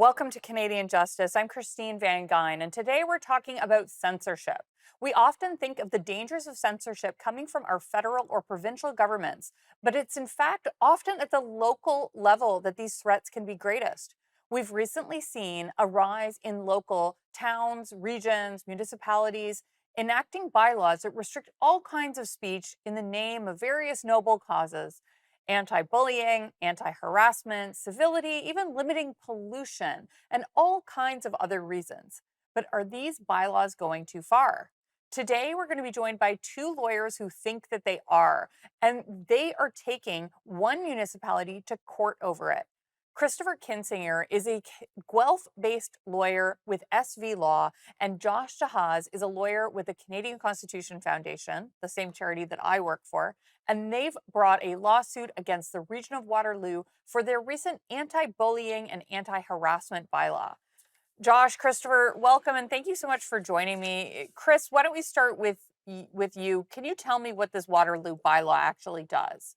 Welcome to Canadian Justice. I'm Christine Van Gyn, and today we're talking about censorship. We often think of the dangers of censorship coming from our federal or provincial governments, but it's in fact often at the local level that these threats can be greatest. We've recently seen a rise in local towns, regions, municipalities enacting bylaws that restrict all kinds of speech in the name of various noble causes: anti-bullying, anti-harassment, civility, even limiting pollution, and all kinds of other reasons. But are these bylaws going too far? Today, we're going to be joined by two lawyers who think that they are, and they are taking one municipality to court over it. Kristopher Kinsinger is a Guelph-based lawyer with SV Law, and Josh Dehass is a lawyer with the Canadian Constitution Foundation, the same charity that I work for, and they've brought a lawsuit against the region of Waterloo for their recent anti-bullying and anti-harassment bylaw. Josh, Kristopher, welcome, and thank you so much for joining me. Chris, why don't we start with you? Can you tell me what this Waterloo bylaw actually does?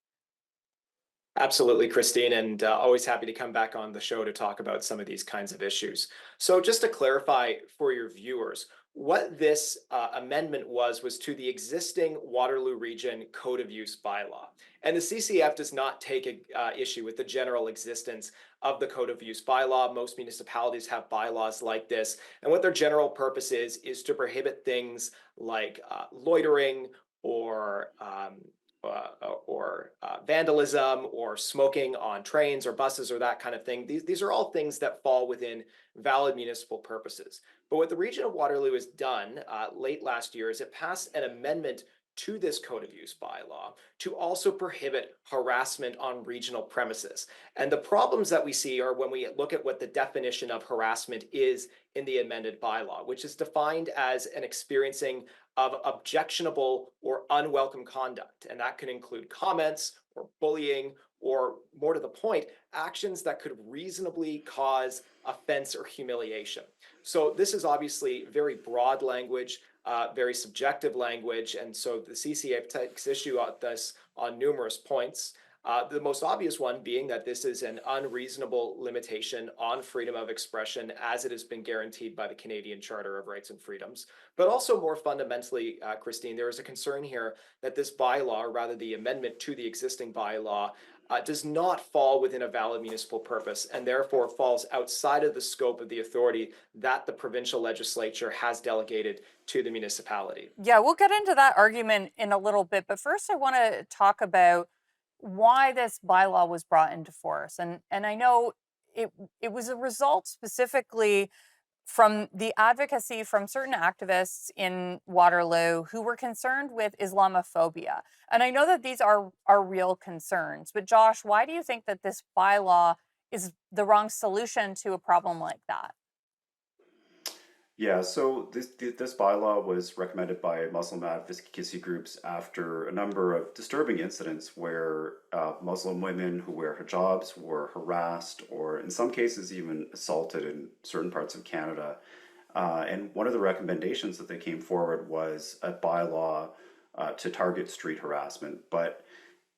Absolutely, Christine, and always happy to come back on the show to talk about some of these kinds of issues. So just to clarify for your viewers, what this amendment was to the existing Waterloo Region Code of Use bylaw. And the CCF does not take issue with the general existence of the Code of Use bylaw. Most municipalities have bylaws like this. And what their general purpose is to prohibit things like loitering or vandalism or smoking on trains or buses or that kind of thing. These are all things that fall within valid municipal purposes. But what the region of Waterloo has done late last year is it passed an amendment to this Code of Use bylaw to also prohibit harassment on regional premises. And the problems that we see are when we look at what the definition of harassment is in the amended bylaw, which is defined as an experiencing of objectionable or unwelcome conduct. And that can include comments or bullying, or more to the point, actions that could reasonably cause offense or humiliation. So this is obviously very broad language, very subjective language. And so the CCA takes issue on this on numerous points. The most obvious one being that this is an unreasonable limitation on freedom of expression as it has been guaranteed by the Canadian Charter of Rights and Freedoms. But also more fundamentally, Christine, there is a concern here that this bylaw, or rather the amendment to the existing bylaw, does not fall within a valid municipal purpose and therefore falls outside of the scope of the authority that the provincial legislature has delegated to the municipality. Yeah, we'll get into that argument in a little bit, but first I want to talk about why this bylaw was brought into force. And I know it was a result specifically from the advocacy from certain activists in Waterloo who were concerned with Islamophobia. And I know that these are real concerns, but Josh, why do you think that this bylaw is the wrong solution to a problem like that? Yeah, so this bylaw was recommended by Muslim advocacy groups after a number of disturbing incidents where Muslim women who wear hijabs were harassed or in some cases even assaulted in certain parts of Canada. And one of the recommendations that they came forward was a bylaw to target street harassment. But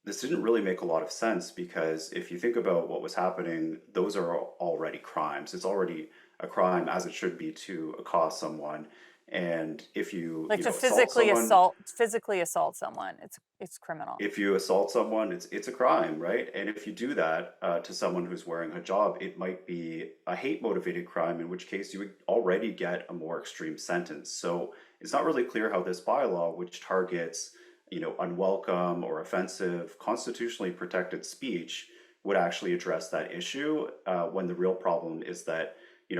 this didn't really make a lot of sense because if you think about what was happening, those are already crimes. It's already a crime as it should be to accost someone. And if you Like to physically assault someone, it's criminal. if you assault someone, it's a crime, right? And if you do that to someone who's wearing hijab, it might be a hate motivated crime, in which case you would already get a more extreme sentence. So it's not really clear how this bylaw, which targets unwelcome or offensive constitutionally protected speech, would actually address that issue when the real problem is that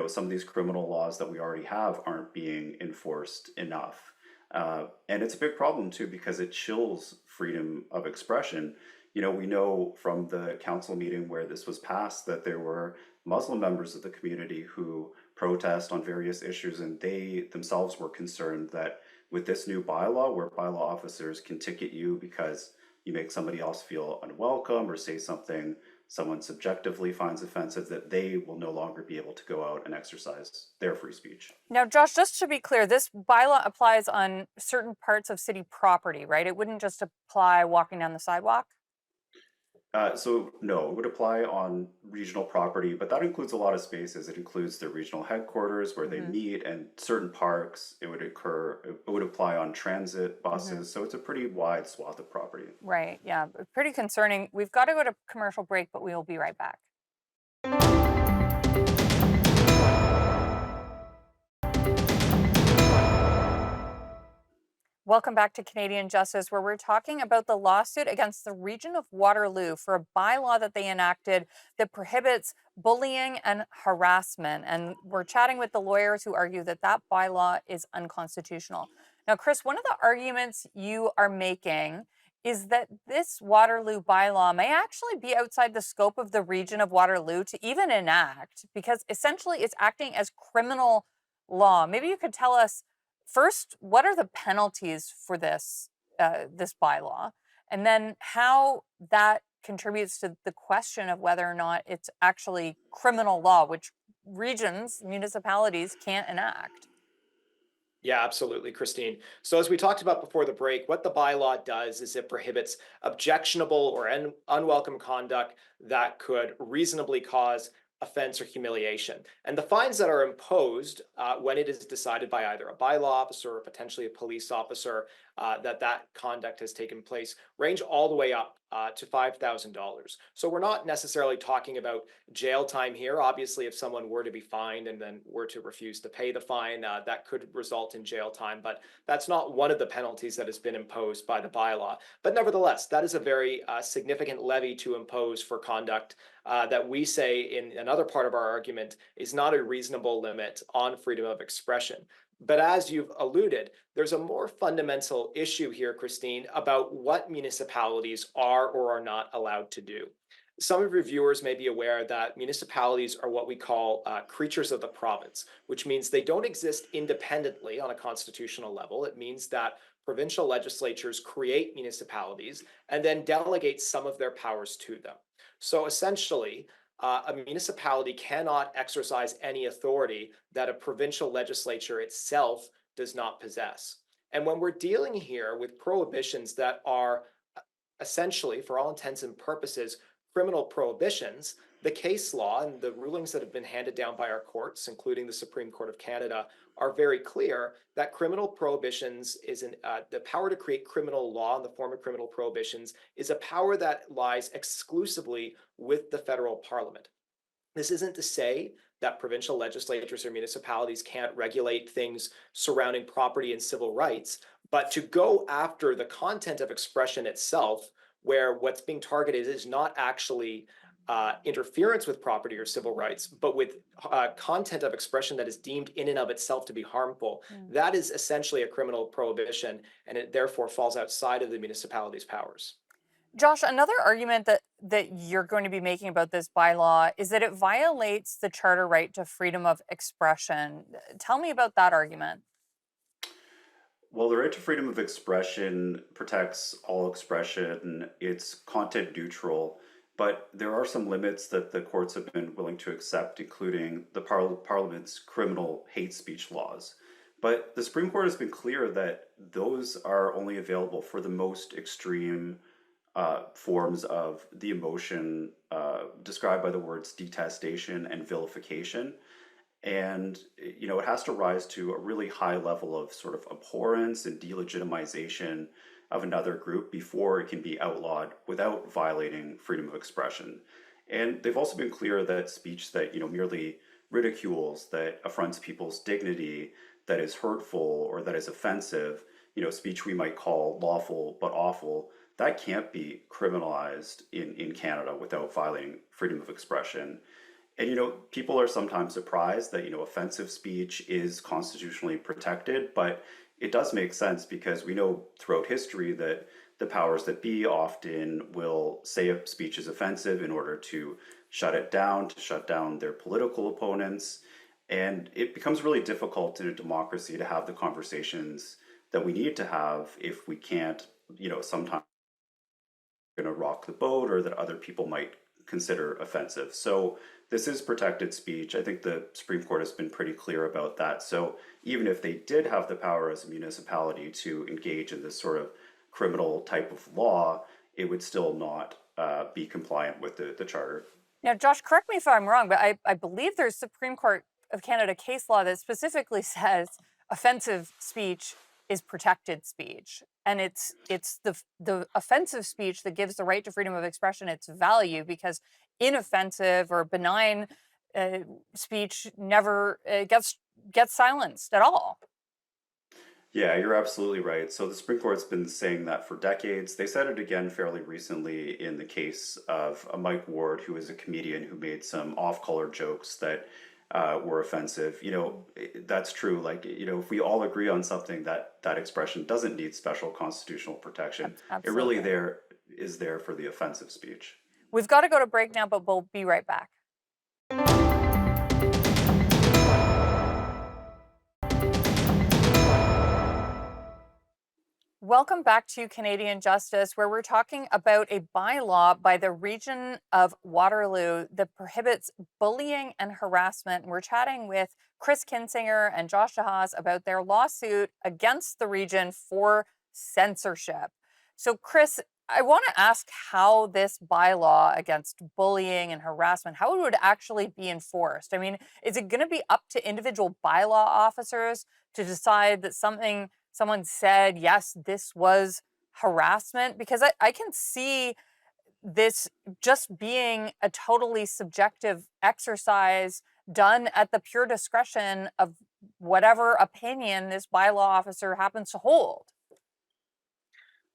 some of these criminal laws that we already have aren't being enforced enough. And it's a big problem too because it chills freedom of expression. We know from the council meeting where this was passed that there were Muslim members of the community who protest on various issues, and they themselves were concerned that with this new bylaw, where bylaw officers can ticket you because you make somebody else feel unwelcome or say something someone subjectively finds offensive, that they will no longer be able to go out and exercise their free speech. Now, Josh, just to be clear, this bylaw applies on certain parts of city property, right? It wouldn't just apply walking down the sidewalk? So no, it would apply on regional property, but that includes a lot of spaces. It includes the regional headquarters where they Hmm. meet and certain parks. It would apply on transit Hmm. buses. So it's a pretty wide swath of property. Right. Yeah. Pretty concerning. We've got to go to commercial break, but we will be right back. Welcome back to Canadian Justice, where we're talking about the lawsuit against the region of Waterloo for a bylaw that they enacted that prohibits bullying and harassment. And we're chatting with the lawyers who argue that that bylaw is unconstitutional. Now, Chris, one of the arguments you are making is that this Waterloo bylaw may actually be outside the scope of the region of Waterloo to even enact, because essentially it's acting as criminal law. Maybe you could tell us first, what are the penalties for this bylaw, and then how that contributes to the question of whether or not it's actually criminal law, which regions, municipalities can't enact. Yeah, absolutely, Christine. So, as we talked about before the break, what the bylaw does is it prohibits objectionable or unwelcome conduct that could reasonably cause offense or humiliation. And the fines that are imposed when it is decided by either a bylaw officer or potentially a police officer that that conduct has taken place range all the way up to $5,000. So, we're not necessarily talking about jail time here. Obviously, if someone were to be fined and then were to refuse to pay the fine, that could result in jail time. But that's not one of the penalties that has been imposed by the bylaw. But nevertheless, that is a very significant levy to impose for conduct that we say in another part of our argument is not a reasonable limit on freedom of expression. But as you've alluded, there's a more fundamental issue here, Christine, about what municipalities are or are not allowed to do. Some of your viewers may be aware that municipalities are what we call creatures of the province, which means they don't exist independently on a constitutional level. It means that provincial legislatures create municipalities and then delegate some of their powers to them. So essentially, a municipality cannot exercise any authority that a provincial legislature itself does not possess. And when we're dealing here with prohibitions that are essentially, for all intents and purposes, criminal prohibitions, the case law and the rulings that have been handed down by our courts, including the Supreme Court of Canada, are very clear that criminal prohibitions the power to create criminal law in the form of criminal prohibitions is a power that lies exclusively with the federal parliament. This isn't to say that provincial legislatures or municipalities can't regulate things surrounding property and civil rights, but to go after the content of expression itself, where what's being targeted is not actually interference with property or civil rights, but with content of expression that is deemed in and of itself to be harmful, Mm. that is essentially a criminal prohibition, and it therefore falls outside of the municipality's powers. Josh, another argument that you're going to be making about this bylaw is that it violates the charter right to freedom of expression. Tell me about that argument. Well, the right to freedom of expression protects all expression. It's content neutral, but there are some limits that the courts have been willing to accept, including the Parliament's criminal hate speech laws. But the Supreme Court has been clear that those are only available for the most extreme forms of the emotion described by the words detestation and vilification. And it has to rise to a really high level of sort of abhorrence and delegitimization of another group before it can be outlawed without violating freedom of expression. And they've also been clear that speech that merely ridicules, that affronts people's dignity, that is hurtful or that is offensive, speech we might call lawful but awful, that can't be criminalized in Canada without violating freedom of expression. And people are sometimes surprised that offensive speech is constitutionally protected, but it does make sense because we know throughout history that the powers that be often will say a speech is offensive in order to shut it down, to shut down their political opponents. And it becomes really difficult in a democracy to have the conversations that we need to have if we can't, sometimes going to rock the boat or that other people might consider offensive. So this is protected speech. I think the Supreme Court has been pretty clear about that. So even if they did have the power as a municipality to engage in this sort of criminal type of law, it would still not be compliant with the charter. Now, Josh, correct me if I'm wrong, but I believe there's Supreme Court of Canada case law that specifically says offensive speech is protected speech. And it's the offensive speech that gives the right to freedom of expression its value, because inoffensive or benign speech never gets silenced at all. Yeah, you're absolutely right. So the Supreme Court's been saying that for decades. They said it again fairly recently in the case of a Mike Ward, who is a comedian who made some off-color jokes that were offensive. That's true. Like, if we all agree on something, that expression doesn't need special constitutional protection. It really Absolutely. is there for the offensive speech. We've got to go to break now, but we'll be right back. Welcome back to Canadian Justice, where we're talking about a bylaw by the region of Waterloo that prohibits bullying and harassment. We're chatting with Chris Kinsinger and Josh Dehass about their lawsuit against the region for censorship. So, Chris, I want to ask how this bylaw against bullying and harassment, how it would actually be enforced. I mean, is it going to be up to individual bylaw officers to decide that someone said, yes, this was harassment? Because I can see this just being a totally subjective exercise done at the pure discretion of whatever opinion this bylaw officer happens to hold.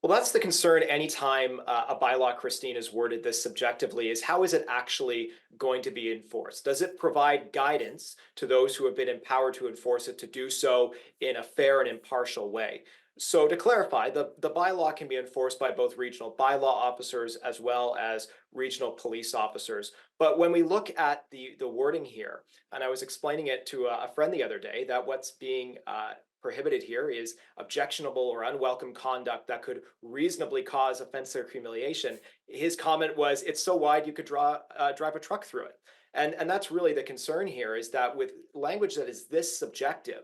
Well, that's the concern anytime a bylaw, Christine, is worded this subjectively, is how is it actually going to be enforced? Does it provide guidance to those who have been empowered to enforce it to do so in a fair and impartial way? So to clarify, the bylaw can be enforced by both regional bylaw officers as well as regional police officers. But when we look at the wording here, and I was explaining it to a friend the other day, that what's being prohibited here is objectionable or unwelcome conduct that could reasonably cause offense or humiliation. His comment was, "It's so wide you could drive a truck through it," and that's really the concern here. Is that with language that is this subjective,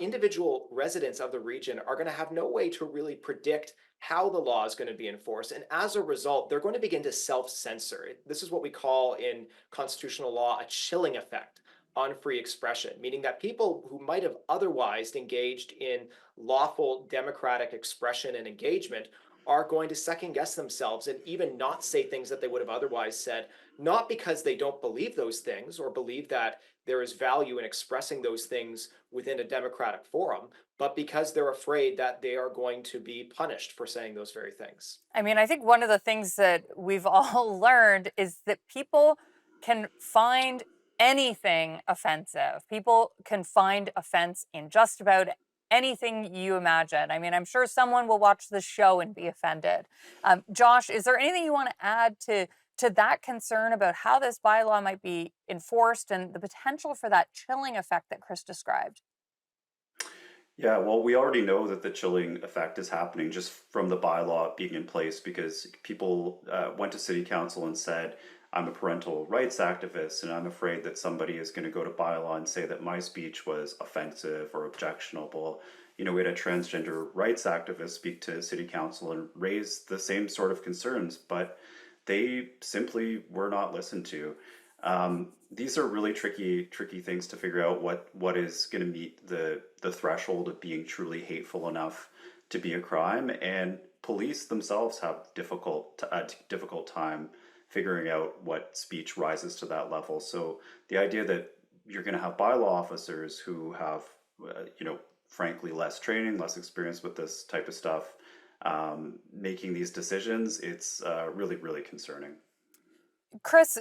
individual residents of the region are going to have no way to really predict how the law is going to be enforced. And as a result, they're going to begin to self-censor. This is what we call in constitutional law a chilling effect on free expression, meaning that people who might have otherwise engaged in lawful democratic expression and engagement are going to second guess themselves and even not say things that they would have otherwise said, not because they don't believe those things or believe that there is value in expressing those things within a democratic forum, but because they're afraid that they are going to be punished for saying those very things. I mean, I think one of the things that we've all learned is that people can find anything offensive. People can find offense in just about anything you imagine. I mean, I'm sure someone will watch the show and be offended. Josh, is there anything you want to add to that concern about how this bylaw might be enforced and the potential for that chilling effect that Chris described? Yeah, well, we already know that the chilling effect is happening just from the bylaw being in place because people went to city council and said, I'm a parental rights activist and I'm afraid that somebody is going to go to bylaw and say that my speech was offensive or objectionable. We had a transgender rights activist speak to city council and raise the same sort of concerns, but they simply were not listened to. These are really tricky things to figure out what is going to meet the threshold of being truly hateful enough to be a crime, and police themselves have difficult time figuring out what speech rises to that level. So the idea that you're going to have bylaw officers who have frankly less training, less experience with this type of stuff, making these decisions, it's really concerning. Chris,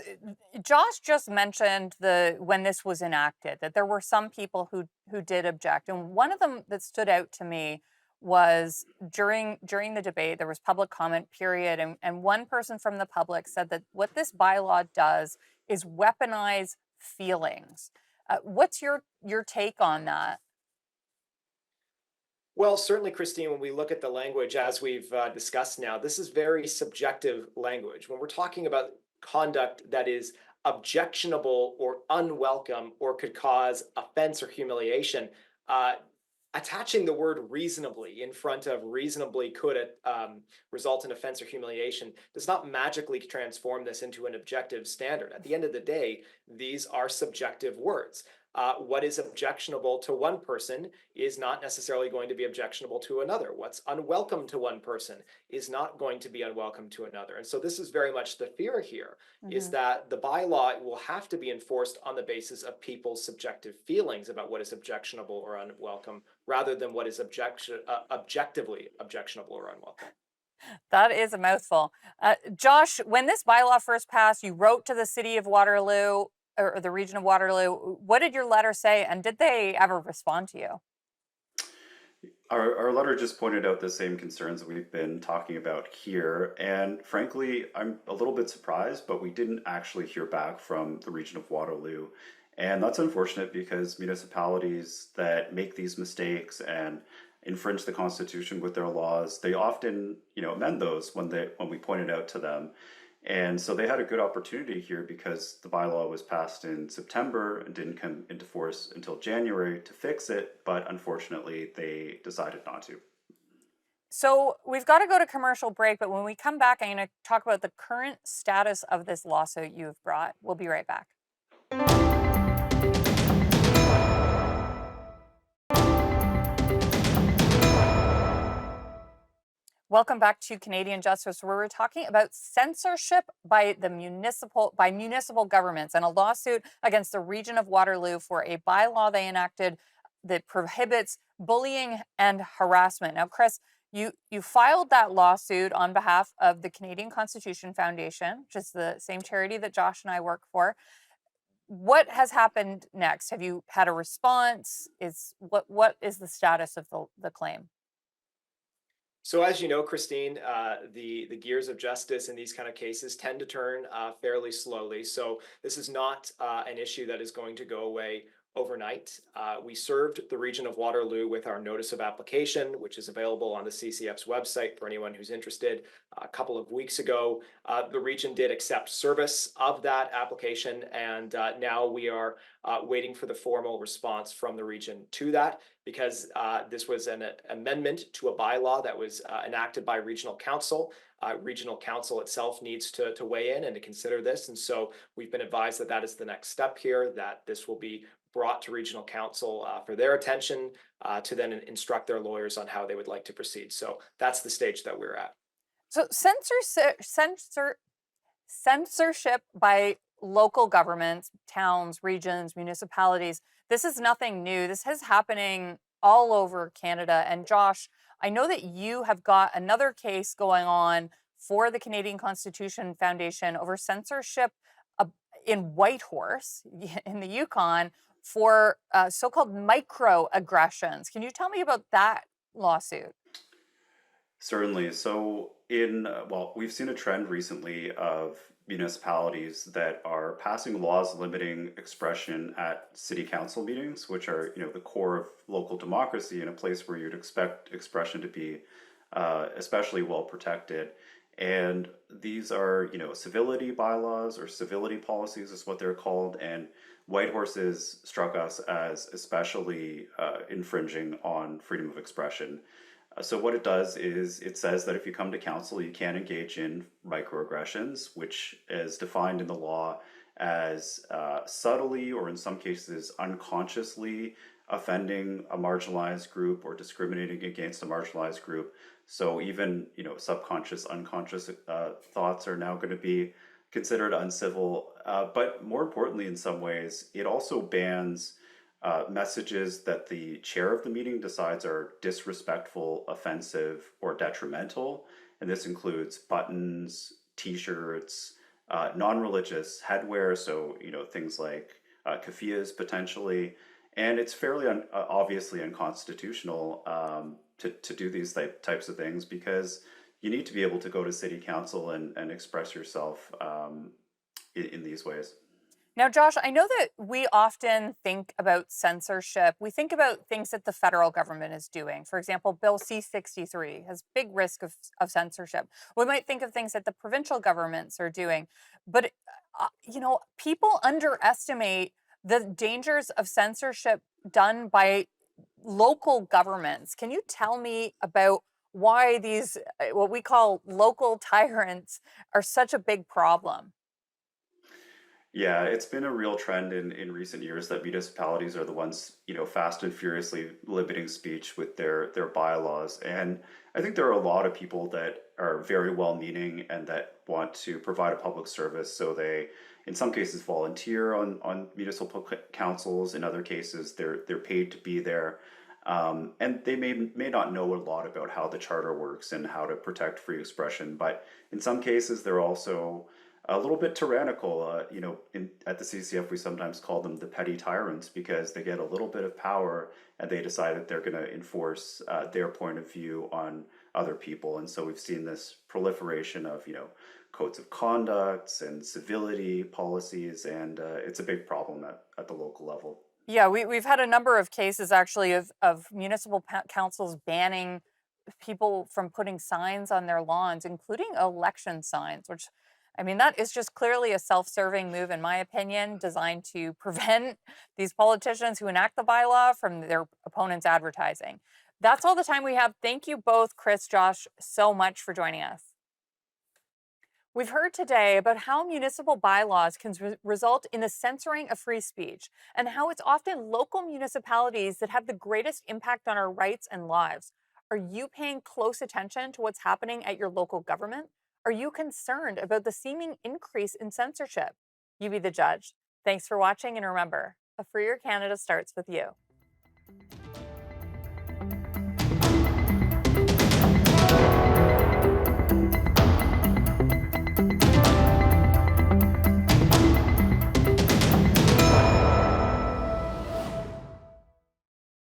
Josh just mentioned when this was enacted that there were some people who did object, and one of them that stood out to me was during the debate there was public comment period, and one person from the public said that what this bylaw does is weaponize feelings. What's your take on that? Well, certainly, Christine, when we look at the language as we've discussed now, this is very subjective language. When we're talking about conduct that is objectionable or unwelcome or could cause offense or humiliation, attaching the word reasonably in front of reasonably could result in offense or humiliation does not magically transform this into an objective standard. At the end of the day, these are subjective words. What is objectionable to one person is not necessarily going to be objectionable to another. What's unwelcome to one person is not going to be unwelcome to another. And so this is very much the fear here, is that the bylaw will have to be enforced on the basis of people's subjective feelings about what is objectionable or unwelcome, rather than what is objectively objectionable or unwelcome. That is a mouthful. Josh, when this bylaw first passed, you wrote to the city of Waterloo or the region of Waterloo. What did your letter say, and did they ever respond to you? Our letter just pointed out the same concerns that we've been talking about here. And frankly, I'm a little bit surprised, but we didn't actually hear back from the region of Waterloo. And that's unfortunate because municipalities that make these mistakes and infringe the Constitution with their laws, they often, amend those when we point it out to them. And so they had a good opportunity here because the bylaw was passed in September and didn't come into force until January to fix it, but unfortunately they decided not to. So we've got to go to commercial break, but when we come back, I'm going to talk about the current status of this lawsuit you've brought. We'll be right back. Welcome back to Canadian Justice, where we're talking about censorship by municipal governments and a lawsuit against the region of Waterloo for a bylaw they enacted that prohibits bullying and harassment. Now, Chris, you filed that lawsuit on behalf of the Canadian Constitution Foundation, which is the same charity that Josh and I work for. What has happened next? Have you had a response? What is the status of the claim? So as you know, Christine, the gears of justice in these kind of cases tend to turn fairly slowly. So this is not an issue that is going to go away overnight. We served the region of Waterloo with our notice of application, which is available on the CCF's website for anyone who's interested. A couple of weeks ago, the region did accept service of that application, and now we are waiting for the formal response from the region to that, because this was an amendment to a bylaw that was enacted by regional council. Regional council itself needs to weigh in and to consider this. And so we've been advised that that is the next step here, that this will be brought to regional council for their attention to then instruct their lawyers on how they would like to proceed. So that's the stage that we're at. So censorship by local governments, towns, regions, municipalities, this is nothing new. This is happening all over Canada. And Josh, I know that you have got another case going on for the Canadian Constitution Foundation over censorship in Whitehorse in the Yukon for so-called microaggressions. Can you tell me about that lawsuit? Certainly. So, we've seen a trend recently of municipalities that are passing laws limiting expression at city council meetings, which are, the core of local democracy and a place where you'd expect expression to be especially well protected. And these are, civility bylaws or civility policies is what they're called. And Whitehorses struck us as especially infringing on freedom of expression. So what it does is it says that if you come to council, you can't engage in microaggressions, which is defined in the law as subtly or in some cases unconsciously offending a marginalized group or discriminating against a marginalized group. So even subconscious, unconscious thoughts are now going to be considered uncivil. But more importantly, in some ways, it also bans messages that the chair of the meeting decides are disrespectful, offensive, or detrimental. And this includes buttons, t-shirts, non-religious headwear, so things like keffiyehs potentially. And it's fairly obviously unconstitutional to do these types of things, because you need to be able to go to city council and express yourself in these ways. Now, Josh, I know that we often think about censorship. We think about things that the federal government is doing. For example, Bill C-63 has big risk of censorship. We might think of things that the provincial governments are doing. But, people underestimate the dangers of censorship done by local governments. Can you tell me about why these, what we call local tyrants, are such a big problem? Yeah, it's been a real trend in recent years that municipalities are the ones, fast and furiously limiting speech with their bylaws. And I think there are a lot of people that are very well-meaning and that want to provide a public service. So they, in some cases, volunteer on municipal councils. In other cases, they're paid to be there. And they may not know a lot about how the charter works and how to protect free expression, but in some cases, they're also a little bit tyrannical. At the CCF, we sometimes call them the petty tyrants because they get a little bit of power and they decide that they're going to enforce their point of view on other people. And so we've seen this proliferation of, codes of conduct and civility policies, and it's a big problem at the local level. Yeah, we've had a number of cases actually of municipal councils banning people from putting signs on their lawns, including election signs, which, I mean, that is just clearly a self-serving move, in my opinion, designed to prevent these politicians who enact the bylaw from their opponents' advertising. That's all the time we have. Thank you both, Chris, Josh, so much for joining us. We've heard today about how municipal bylaws can result in the censoring of free speech and how it's often local municipalities that have the greatest impact on our rights and lives. Are you paying close attention to what's happening at your local government? Are you concerned about the seeming increase in censorship? You be the judge. Thanks for watching, and remember, a freer Canada starts with you.